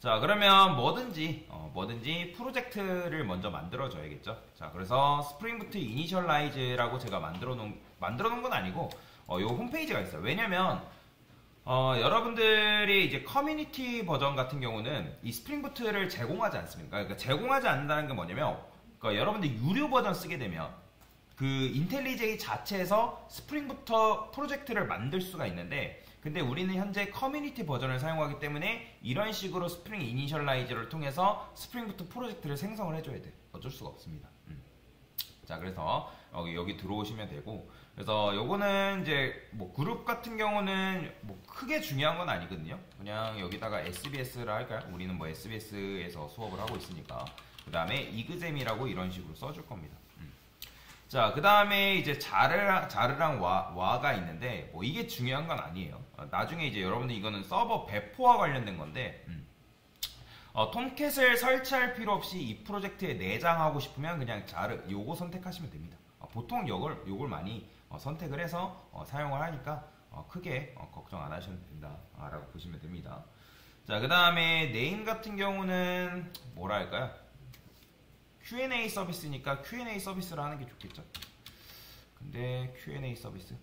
자, 그러면 뭐든지 프로젝트를 먼저 만들어줘야겠죠. 자, 그래서 스프링부트 이니셜라이즈라고 제가 만들어 놓은 건 아니고, 요 홈페이지가 있어요. 왜냐면, 여러분들이 이제 커뮤니티 버전 같은 경우는 이 스프링부트를 제공하지 않습니까? 그러니까 제공하지 않는다는 게 뭐냐면, 그러니까 여러분들 유료 버전 쓰게 되면, 그 인텔리제이 자체에서 스프링부터 프로젝트를 만들 수가 있는데, 근데 우리는 현재 커뮤니티 버전을 사용하기 때문에 이런 식으로 스프링 이니셜라이저를 통해서 스프링부터 프로젝트를 생성을 해줘야 돼. 어쩔 수가 없습니다. 자, 그래서 여기 들어오시면 되고, 그래서 요거는 이제 뭐 그룹 같은 경우는 뭐 크게 중요한 건 아니거든요. 그냥 여기다가 SBS를 할까요? 우리는 뭐 SBS에서 수업을 하고 있으니까. 그 다음에 이그잼이라고 이런 식으로 써줄 겁니다. 자, 그 다음에 이제 자르랑 와가 있는데, 뭐 이게 중요한 건 아니에요. 나중에 이제 여러분들 이거는 서버 배포와 관련된 건데, 톰캣을 설치할 필요 없이 이 프로젝트에 내장하고 싶으면 그냥 요거 선택하시면 됩니다. 보통 요걸 많이 선택을 해서 사용을 하니까 크게 걱정 안 하셔도 된다 라고 보시면 됩니다. 자, 그 다음에 네임 같은 경우는 뭐라 할까요? Q&A 서비스니까 Q&A 서비스를 하는 게 좋겠죠. 근데 Q&A 서비스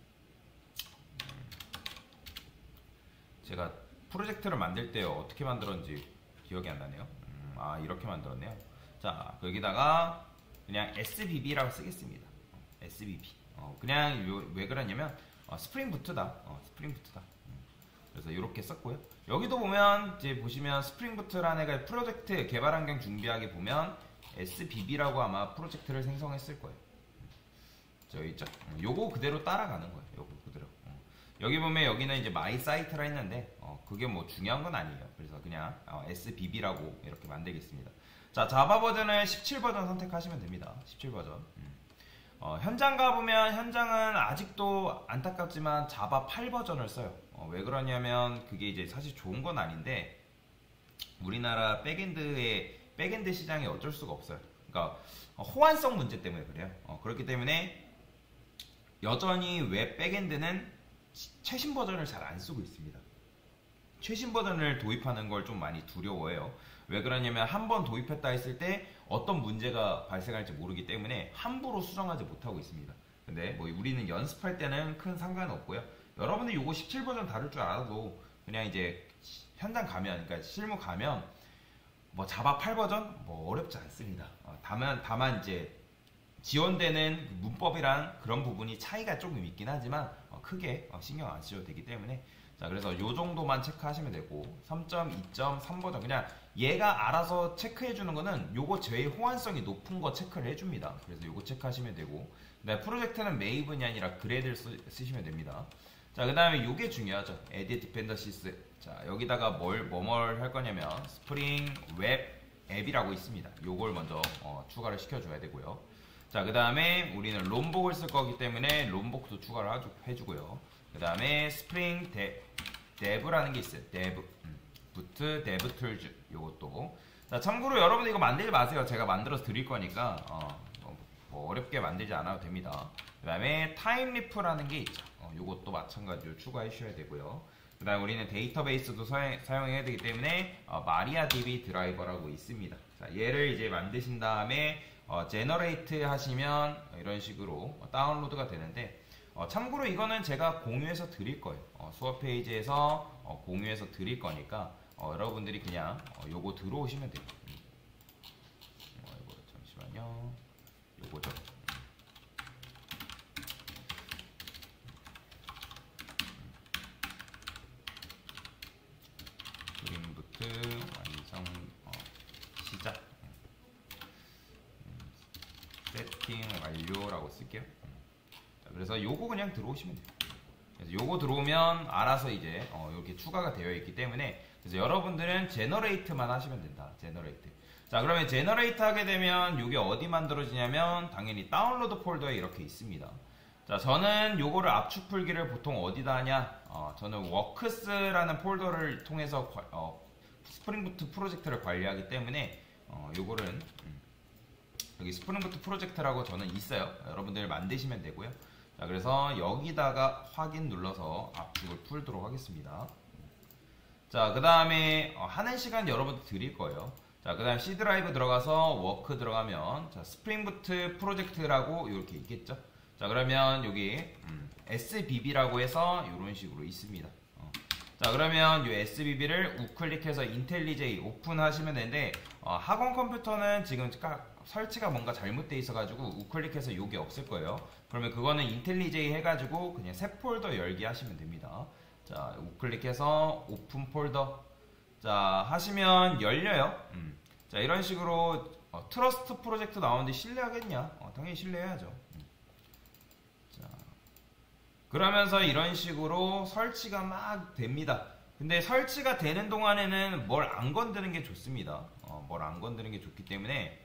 제가 프로젝트를 만들 때 어떻게 만들었는지 기억이 안 나네요. 이렇게 만들었네요. 자, 여기다가 그냥 SBB라고 쓰겠습니다. SBB. 그냥 왜 그러냐면 스프링부트다. 스프링부트다. 그래서 이렇게 썼고요. 여기도 보면 이제 보시면 스프링부트라는 애가 프로젝트 개발 환경 준비하기 보면 SBB라고 아마 프로젝트를 생성했을 거예요. 저기 있죠? 요거 그대로 따라가는 거예요. 요거 그대로. 여기 보면 여기는 이제 마이 사이트라 했는데 그게 뭐 중요한 건 아니에요. 그래서 그냥 SBB라고 이렇게 만들겠습니다. 자, 자바 버전을 17버전 선택하시면 됩니다. 17버전. 현장 가보면 현장은 아직도 안타깝지만 자바 8버전을 써요. 왜 그러냐면 그게 이제 사실 좋은 건 아닌데 우리나라 백엔드 시장이 어쩔 수가 없어요. 그러니까 호환성 문제 때문에 그래요. 그렇기 때문에 여전히 웹 백엔드는 최신 버전을 잘 안 쓰고 있습니다. 최신 버전을 도입하는 걸 좀 많이 두려워해요. 왜 그러냐면 한번 도입했다 했을 때 어떤 문제가 발생할지 모르기 때문에 함부로 수정하지 못하고 있습니다. 근데 뭐 우리는 연습할 때는 큰 상관은 없고요. 여러분들 요거 17버전 다룰 줄 알아도 그냥 이제 현장 가면, 그러니까 실무 가면 뭐 자바 8버전 뭐 어렵지 않습니다. 다만 이제 지원되는 문법이랑 그런 부분이 차이가 조금 있긴 하지만 크게 신경 안 쓰셔도 되기 때문에 자, 그래서 요 정도만 체크하시면 되고 3.2.3버전 그냥 얘가 알아서 체크해 주는 거는 요거 제일 호환성이 높은 거 체크를 해줍니다. 그래서 요거 체크하시면 되고 네, 프로젝트는 메이븐이 아니라 그레드를 쓰시면 됩니다. 자, 그 다음에 요게 중요하죠. Add Dependencies. 자, 여기다가 뭘 할 거냐면 스프링 웹 앱이라고 있습니다. 요걸 먼저 추가를 시켜줘야 되고요. 자, 그 다음에 우리는 롬복을 쓸 거기 때문에 롬복도 추가를 해주고요. 그 다음에 스프링 데브라는 게 있어요. 데브 부트 데브 툴즈 요것도. 자, 참고로 여러분 이거 만들지 마세요. 제가 만들어서 드릴 거니까 뭐 어렵게 만들지 않아도 됩니다. 그 다음에 타임리프라는 게 있죠. 요것도 마찬가지로 추가해 주셔야 되고요. 그 다음에 우리는 데이터베이스도 사용해야 되기 때문에 마리아DB 드라이버라고 있습니다. 자, 얘를 이제 만드신 다음에 제너레이트 하시면 이런 식으로 다운로드가 되는데 참고로 이거는 제가 공유해서 드릴 거예요. 수업 페이지에서 공유해서 드릴 거니까 여러분들이 그냥 요거 들어오시면 돼요. 이거 잠시만요. 요거죠. 스프링부트 완성 시작. 세팅 완료라고 쓸게요. 자, 그래서 요거 그냥 들어오시면 돼요. 그래서 요거 들어오면 알아서 이제 이렇게 추가가 되어 있기 때문에 그래서 여러분들은 제너레이트만 하시면 된다. 제너레이트. 자, 그러면 제너레이트 하게 되면 요게 어디 만들어지냐면 당연히 다운로드 폴더에 이렇게 있습니다. 자, 저는 요거를 압축 풀기를 보통 어디다 하냐? 저는 워크스라는 폴더를 통해서 스프링부트 프로젝트를 관리하기 때문에 요거는 여기 스프링부트 프로젝트라고 저는 있어요. 여러분들 만드시면 되고요. 자, 그래서 여기다가 확인 눌러서 압축을 풀도록 하겠습니다. 자, 그 다음에 하는 시간 여러분들 드릴 거예요. 자, 그 다음 C 드라이브 들어가서 워크 들어가면 자, 스프링부트 프로젝트라고 이렇게 있겠죠. 자, 그러면 여기 SBB라고 해서 이런 식으로 있습니다. 자, 그러면 이 SBB를 우클릭해서 인텔리제이 오픈하시면 되는데 학원 컴퓨터는 지금 설치가 뭔가 잘못되어 있어가지고 우클릭해서 요게 없을 거예요. 그러면 그거는 인텔리제이 해가지고 그냥 새 폴더 열기 하시면 됩니다. 자, 우클릭해서 오픈 폴더 자 하시면 열려요. 자, 이런 식으로 트러스트 프로젝트 나오는데 신뢰하겠냐? 당연히 신뢰해야죠. 자, 그러면서 이런 식으로 설치가 막 됩니다. 근데 설치가 되는 동안에는 뭘 안 건드는 게 좋습니다. 뭘 안 건드는 게 좋기 때문에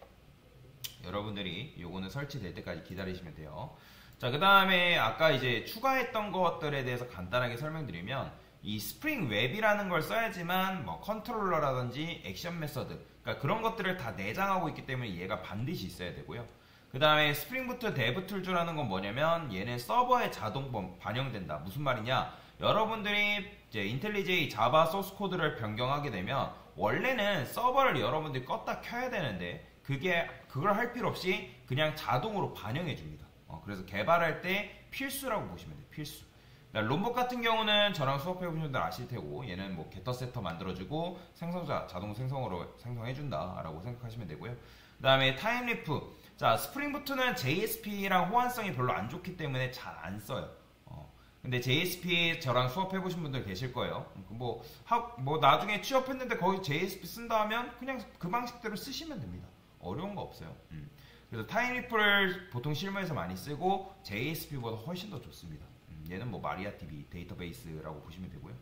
여러분들이 요거는 설치될 때까지 기다리시면 돼요. 자, 그 다음에 아까 이제 추가했던 것들에 대해서 간단하게 설명드리면 이 스프링 웹이라는 걸 써야지만 뭐 컨트롤러라든지 액션 메서드 그러니까 그런 것들을 다 내장하고 있기 때문에 얘가 반드시 있어야 되고요. 그 다음에 스프링부트 데브 툴즈라는 건 뭐냐면 얘는 서버에 자동 반영된다. 무슨 말이냐? 여러분들이 이제 인텔리제이 자바 소스 코드를 변경하게 되면 원래는 서버를 여러분들이 껐다 켜야 되는데 그걸 할 필요 없이 그냥 자동으로 반영해 줍니다. 그래서 개발할 때 필수라고 보시면 돼요. 필수. 롬봇 같은 경우는 저랑 수업해보신 분들 아실 테고 얘는 뭐 게터 세터 만들어주고 생성자 자동 생성으로 생성해준다 라고 생각하시면 되고요. 그 다음에 타임리프. 자, 스프링부트는 JSP랑 호환성이 별로 안 좋기 때문에 잘 안 써요. 근데 JSP 저랑 수업해보신 분들 계실 거예요. 뭐 나중에 취업했는데 거기 JSP 쓴다 하면 그냥 그 방식대로 쓰시면 됩니다. 어려운 거 없어요. 그래서 타임리프를 보통 실무에서 많이 쓰고 JSP보다 훨씬 더 좋습니다. 얘는 뭐 마리아DB 데이터베이스라고 보시면 되고요.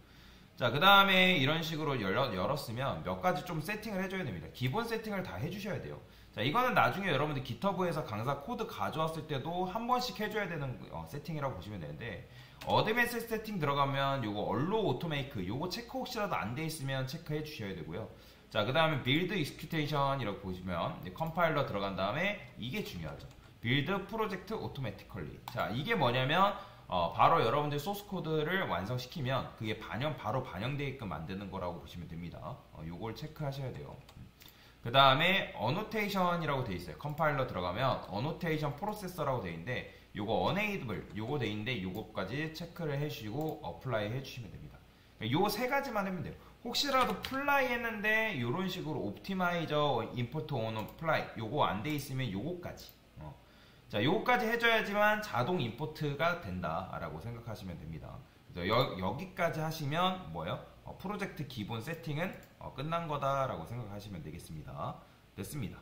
자, 그 다음에 이런 식으로 열었으면 몇 가지 좀 세팅을 해줘야 됩니다. 기본 세팅을 다 해주셔야 돼요. 자, 이거는 나중에 여러분들 기터브에서 강사 코드 가져왔을 때도 한 번씩 해줘야 되는 세팅이라고 보시면 되는데 어드밴스 세팅 들어가면 요거 얼로 오토메이크 요거 체크 혹시라도 안 돼 있으면 체크해 주셔야 되고요. 자, 그 다음에 빌드 익스큐테이션이라고 보시면 컴파일러 들어간 다음에 이게 중요하죠. 빌드 프로젝트 오토매티컬리. 자, 이게 뭐냐면 바로 여러분들 소스 코드를 완성시키면 그게 바로 반영되게끔 만드는 거라고 보시면 됩니다. 요걸 체크하셔야 돼요. 그 다음에 어노테이션이라고 돼 있어요. 컴파일러 들어가면 어노테이션 프로세서라고 돼 있는데 요거 어네이블 요거 돼 있는데 요거까지 체크를 해주시고 어플라이 해주시면 됩니다. 요 세 가지만 하면 돼요. 혹시라도 플라이 했는데 요런 식으로 옵티마이저 임포트 온 플라이 요거 안 돼 있으면 요거까지 자, 요거까지 해줘야지만 자동 임포트가 된다라고 생각하시면 됩니다. 그래서 여기까지 하시면 뭐예요? 프로젝트 기본 세팅은 끝난 거다라고 생각하시면 되겠습니다. 됐습니다.